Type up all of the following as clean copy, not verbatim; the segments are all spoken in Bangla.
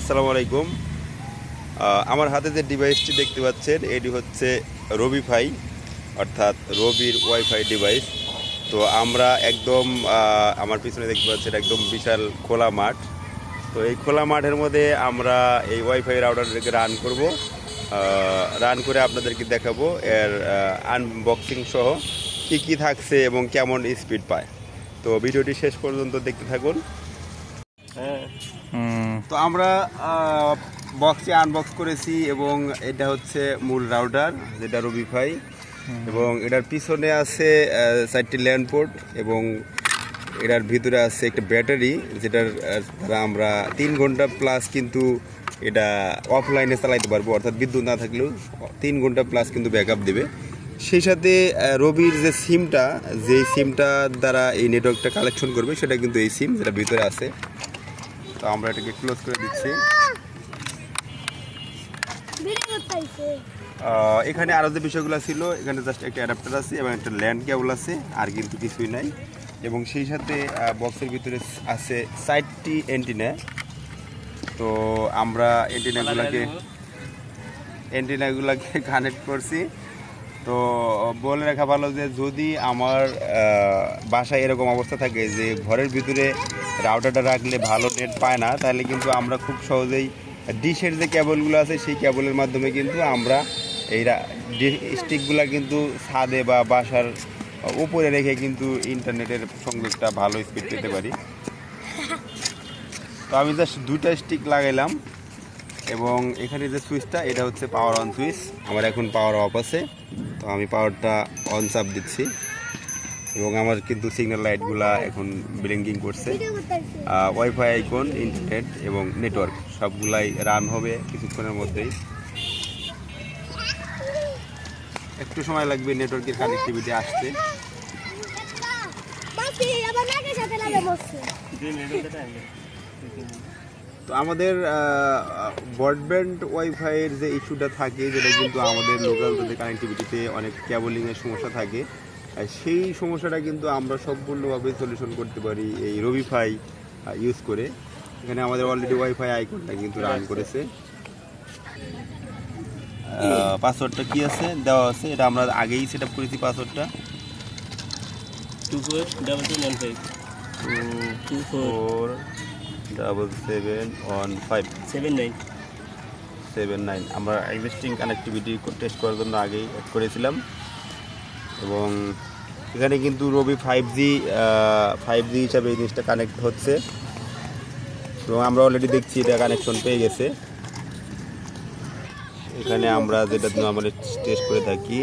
আসসালামু আলাইকুম। আমার হাতে যে ডিভাইসটি দেখতে পাচ্ছেন এটি হচ্ছে রবিফাই, অর্থাৎ রবির ওয়াইফাই ডিভাইস। তো আমরা একদম আমার পিছনে দেখতে পাচ্ছেন একদম বিশাল খোলা মাঠ। তো এই খোলা মাঠের মধ্যে আমরা এই ওয়াইফাই রাউটারটাকে রান করব, রান করে আপনাদেরকে দেখাবো এর আনবক্সিং সহ কী কী থাকছে এবং কেমন স্পিড পায়। তো ভিডিওটি শেষ পর্যন্ত দেখতে থাকুন। তো আমরা বক্সটি আনবক্স করেছি এবং এটা হচ্ছে মূল রাউটার, যেটা রবিফাই, এবং এটার পিছনে আছে 4টি ল্যান্ড পোর্ট এবং এটার ভিতরে আছে একটা ব্যাটারি, যেটার দ্বারা আমরা 3 ঘন্টা প্লাস কিন্তু এটা অফলাইনে চালাইতে পারবো, অর্থাৎ বিদ্যুৎ না থাকলেও 3 ঘন্টা প্লাস কিন্তু ব্যাকআপ দেবে। সেই সাথে রবির যে সিমটা, যেই সিমটার দ্বারা এই নেটওয়ার্কটা কালেকশন করবে, সেটা কিন্তু এই সিম যেটা ভিতরে আছে। তো আমরা এটাকে ক্লোজ করে দিচ্ছি। এখানে আরও যে বিষয়গুলো ছিল, এখানে জাস্ট একটা অ্যাডাপ্টার আছে এবং একটা ল্যান্ড কেবল আছে, আর কিন্তু কিছুই নাই। এবং সেই সাথে বক্সের ভিতরে আছে 4টি অ্যান্টিনা। তো আমরা অ্যান্টিনাগুলোকে কানেক্ট করছি। তো বলে রাখা ভালো যে যদি আমার বাসায় এরকম অবস্থা থাকে যে ঘরের ভিতরে রাউটারটা রাখলে ভালো নেট পায় না, তাহলে কিন্তু আমরা খুব সহজেই ডিশের যে কেবলগুলো আছে সেই কেবলের মাধ্যমে কিন্তু আমরা এই স্টিকগুলো কিন্তু ছাদে বা বাসার উপরে রেখে কিন্তু ইন্টারনেটের সংযোগটা ভালো স্পিড পেতে পারি। তো আমি জাস্ট 2টা স্টিক লাগাইলাম এবং এখানে যে সুইচটা, এটা হচ্ছে পাওয়ার অন সুইচ। আমার এখন পাওয়ার অফ আছে, তো আমি পাওয়ারটা অন চাপ দিচ্ছি এবং আমার কিন্তু সিগন্যাল লাইটগুলা এখন ব্লিঙ্কিং করছে। ওয়াইফাই আইকন, ইন্টারনেট এবং নেটওয়ার্ক সবগুলাই রান হবে কিছুক্ষণের মধ্যেই। একটু সময় লাগবে নেটওয়ার্কের কানেক্টিভিটি আসতে। তো আমাদের ব্রডব্যান্ড ওয়াইফাইয়ের যে ইস্যুটা থাকে, যেটা কিন্তু আমাদের লোকাল যে কানেক্টিভিটিতে অনেক কেবলিংয়ের সমস্যা থাকে, সেই সমস্যাটা কিন্তু আমরা সম্পূর্ণভাবে সলিউশন করতে পারি এই রবিফাই ইউজ করে। এখানে আমাদের অলরেডি ওয়াইফাই আইকনটা কিন্তু রান করেছে। পাসওয়ার্ডটা কি আছে দেওয়া আছে, এটা আমরা আগেই সেট আপ করেছি। পাসওয়ার্ডটা 24771579 আমরা এক্সিস্টিং কানেক্টিভিটি টেস্ট করার জন্য আগেই অ্যাড করেছিলাম। এবং এখানে কিন্তু রবি 5G হিসাবে এই জিনিসটা কানেক্ট হচ্ছে এবং আমরা অলরেডি দেখছি এটা কানেকশন পেয়ে গেছে। এখানে আমরা যেটা আমরা টেস্ট করে থাকি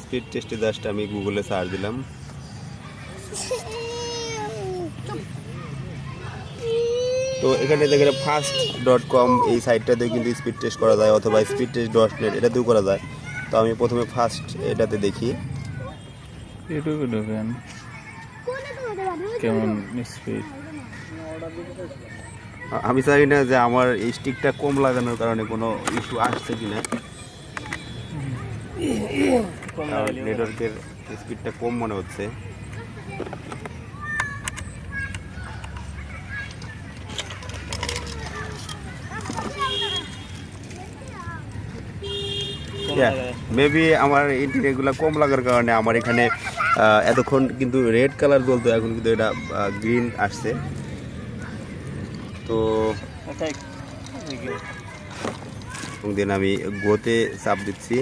স্পিড টেস্টে জাস্ট আমি গুগলে সার্চ দিলাম। তো এখানে দেখেন fast.com এই সাইটটাতে কিন্তু স্পিড টেস্ট করা যায়, অথবা speedtest.net এটাতেও করা যায়। তো আমি প্রথমে ফার্স্ট এটাতে দেখি। কেমন স্পিড? আমি জানি না যে আমার এই স্টিকটা কম লাগানোর কারণে কোনো ইস্যু আসছে কিনা। নেটওয়ার্কের স্পিডটা কম মনে হচ্ছে। মেবি আমার ইন্টারনেটগুলো কম লাগার কারণে আমার এখানে এতক্ষণ কিন্তু রেড কালার জ্বলতো, এখন কিন্তু এটা গ্রিন আসছে। তো দিন আমি গোতে চাপ দিচ্ছি।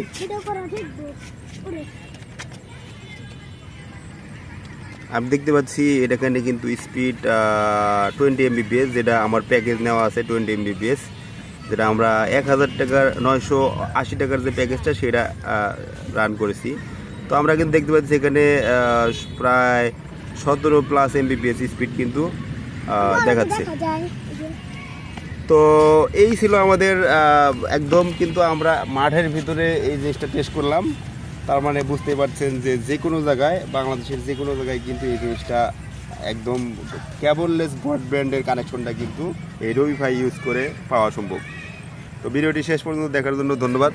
আমি দেখতে পাচ্ছি এখানে কিন্তু স্পিড 20 Mbps, যেটা আমার প্যাকেজ নেওয়া আছে 20 Mbps, যেটা আমরা 1000 টাকার 980 টাকার যে প্যাকেজটা সেটা রান করেছি। তো আমরা কিন্তু দেখতে পাচ্ছি এখানে প্রায় 17+ Mbps স্পিড কিন্তু দেখাচ্ছে। তো এই ছিল আমাদের একদম কিন্তু আমরা মাঠের ভিতরে এই জিনিসটা টেস্ট করলাম। তার মানে বুঝতে পারছেন যে কোনো জায়গায়, বাংলাদেশের যে কোনো জায়গায় কিন্তু এই জিনিসটা একদম কেবললেস ব্রডব্যান্ডের কানেকশনটা কিন্তু এই রবিফাই ইউজ করে পাওয়া সম্ভব। তো ভিডিওটি শেষ পর্যন্ত দেখার জন্য ধন্যবাদ।